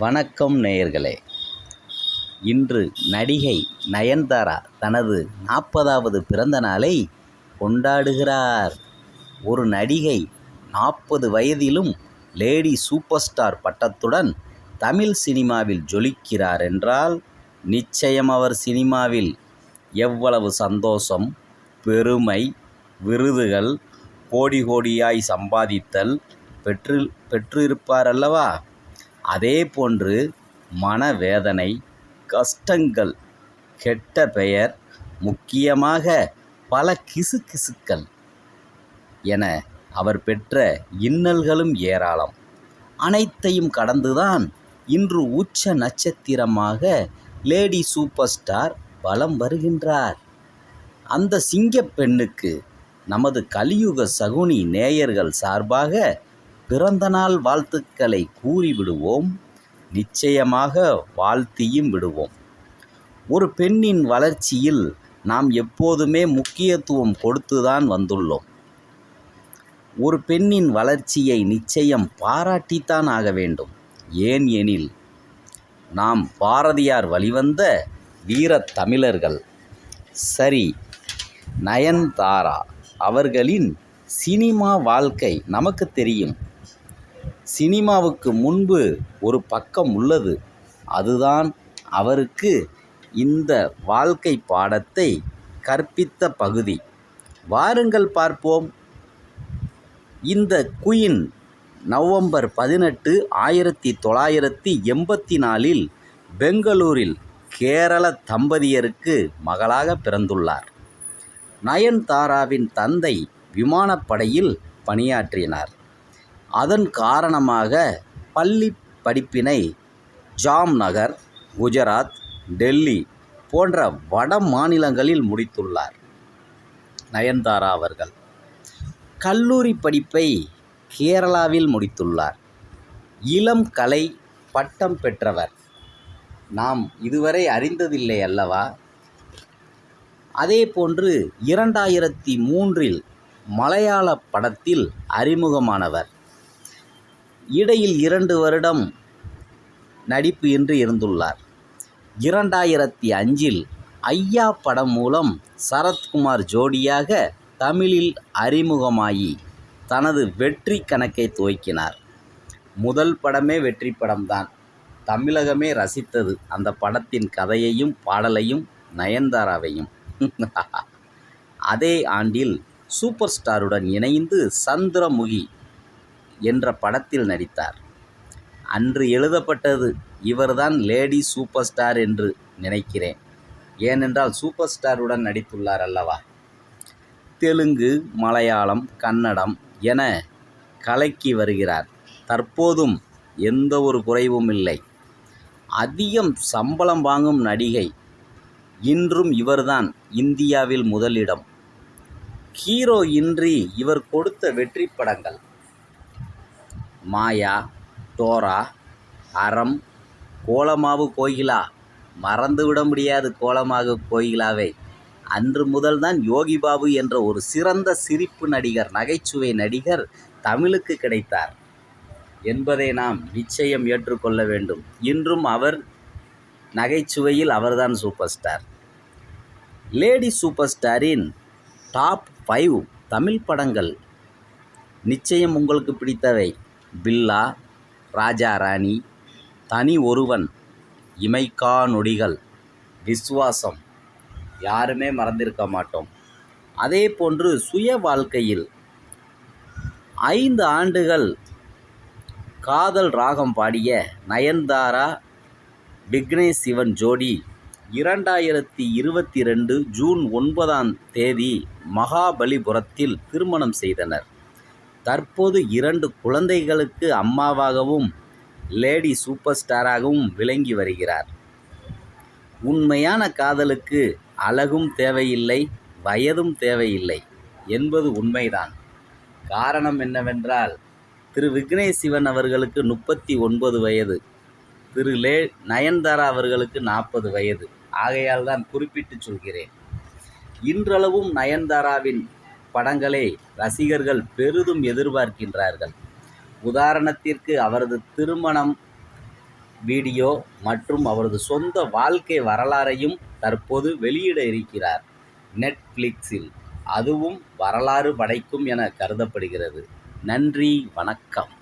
வணக்கம் நேயர்களே. இன்று நடிகை நயன்தாரா தனது 40வது பிறந்த நாளை கொண்டாடுகிறார். ஒரு நடிகை 40 வயதிலும் லேடி சூப்பர் ஸ்டார் பட்டத்துடன் தமிழ் சினிமாவில் ஜொலிக்கிறார் என்றால் நிச்சயம் அவர் சினிமாவில் எவ்வளவு சந்தோஷம், பெருமை, விருதுகள், கோடி கோடியாய் சம்பாதித்தல் பெற்றிருப்பார் அல்லவா? அதே போன்று மனவேதனை, கஷ்டங்கள், கெட்ட பெயர், முக்கியமாக பல கிசுகிசுக்கள் என அவர் பெற்ற இன்னல்களும் ஏராளம். அனைத்தையும் கடந்துதான் இன்று உச்ச நட்சத்திரமாக லேடி சூப்பர் ஸ்டார் வலம் வருகின்றார். அந்த சிங்கப் பெண்ணுக்கு நமது கலியுக சகுனி நேயர்கள் சார்பாக பிறந்தநாள் வாழ்த்துக்களை கூறிவிடுவோம். நிச்சயமாக வாழ்த்தியும் விடுவோம். ஒரு பெண்ணின் வளர்ச்சியில் நாம் எப்போதுமே முக்கியத்துவம் கொடுத்துதான் வந்துள்ளோம். ஒரு பெண்ணின் வளர்ச்சியை நிச்சயம் பாராட்டித்தான் ஆக வேண்டும். ஏன் எனில் நாம் பாரதியார் வழிவந்த வீரத் தமிழர்கள். சரி, நயன்தாரா அவர்களின் சினிமா வாழ்க்கை நமக்கு தெரியும். சினிமாவுக்கு முன்பு ஒரு பக்கம் உள்ளது. அதுதான் அவருக்கு இந்த வாழ்க்கை பாடத்தை கற்பித்த பகுதி. வாருங்கள் பார்ப்போம். இந்த குயின் நவம்பர் 18, 1984 பெங்களூரில் கேரள தம்பதியருக்கு மகளாக பிறந்துள்ளார். நயன்தாராவின் தந்தை விமானப்படையில் பணியாற்றினார். அதன் காரணமாக பள்ளி படிப்பினை ஜாம்நகர், குஜராத், டெல்லி போன்ற வட மாநிலங்களில் முடித்துள்ளார். நயன்தாரா அவர்கள் கல்லூரி படிப்பை கேரளாவில் முடித்துள்ளார். இளம் கலை பட்டம் பெற்றவர். நாம் இதுவரை அறிந்ததில்லை அல்லவா? அதேபோன்று 2003 மலையாள படத்தில் அறிமுகமானவர். இடையில் 2 வருடம் நடிப்பு இன்றி இருந்துள்ளார். 2005 ஐயா படம் மூலம் சரத்குமார் ஜோடியாக தமிழில் அறிமுகமாகி தனது வெற்றி கணக்கை துவக்கினார். முதல் படமே வெற்றி படம்தான். தமிழகமே ரசித்தது அந்த படத்தின் கதையையும் பாடலையும் நயன்தாராவையும். அதே ஆண்டில் சூப்பர் ஸ்டாருடன் இணைந்து சந்திரமுகி என்ற படத்தில் நடித்தார். அன்று எழுதப்பட்டது இவர்தான் லேடி சூப்பர் ஸ்டார் என்று நினைக்கிறேன். ஏனென்றால் சூப்பர் ஸ்டாருடன் நடித்துள்ளார் அல்லவா? தெலுங்கு, மலையாளம், கன்னடம் என கலக்கி வருகிறார். தற்போதும் எந்த ஒரு குறைவும் இல்லை. அதிகம் சம்பளம் வாங்கும் நடிகை. இன்றும் இவர்தான் இந்தியாவில் முதலிடம். ஹீரோ இன்றி இவர் கொடுத்த வெற்றி படங்கள் மாயா, டோரா, அறம், கோலமாவு கோகிலா. மறந்துவிட முடியாது கோலமாவு கோகிலாவை. அன்று முதல்தான் யோகி பாபு என்ற ஒரு சிறந்த சிரிப்பு நடிகர், நகைச்சுவை நடிகர் தமிழுக்கு கிடைத்தார் என்பதை நாம் நிச்சயம் ஏற்றுக்கொள்ள வேண்டும். இன்றும் அவர் நகைச்சுவையில் அவர்தான் சூப்பர் ஸ்டார். லேடி சூப்பர் ஸ்டாரின் டாப் 5 தமிழ் படங்கள் நிச்சயம் உங்களுக்கு பிடித்தவை. பில்லா, ராஜா ராணி, தனி ஒருவன், இமைக்கா நொடிகள், விஸ்வாசம் யாருமே மறந்திருக்க மாட்டோம். அதே போன்று சுய வாழ்க்கையில் 5 ஆண்டுகள் காதல் ராகம் பாடிய நயன்தாரா விக்னேஷ் சிவன் ஜோடி 2022 ஜூன் 9 மகாபலிபுரத்தில் திருமணம் செய்தனர். தற்போது 2 குழந்தைகளுக்கு அம்மாவாகவும் லேடி சூப்பர் ஸ்டாராகவும் விளங்கி வருகிறார். உண்மையான காதலுக்கு அழகும் தேவையில்லை, வயதும் தேவையில்லை என்பது உண்மைதான். காரணம் என்னவென்றால் திரு விக்னேஷ் சிவன் அவர்களுக்கு 39 வயது, திரு நயன்தாரா அவர்களுக்கு 40 வயது. ஆகையால் தான் குறிப்பிட்டு சொல்கிறேன். இன்றளவும் நயன்தாராவின் படங்களை ரசிகர்கள் பெரிதும் எதிர்பார்க்கின்றார்கள். உதாரணத்திற்கு அவரது திருமணம் வீடியோ மற்றும் அவரது சொந்த வாழ்க்கை வரலாறையும் தற்போது வெளியிட இருக்கிறார் நெட்ஃப்ளிக்ஸில். அதுவும் வரலாறு படைக்கும் என கருதப்படுகிறது. நன்றி, வணக்கம்.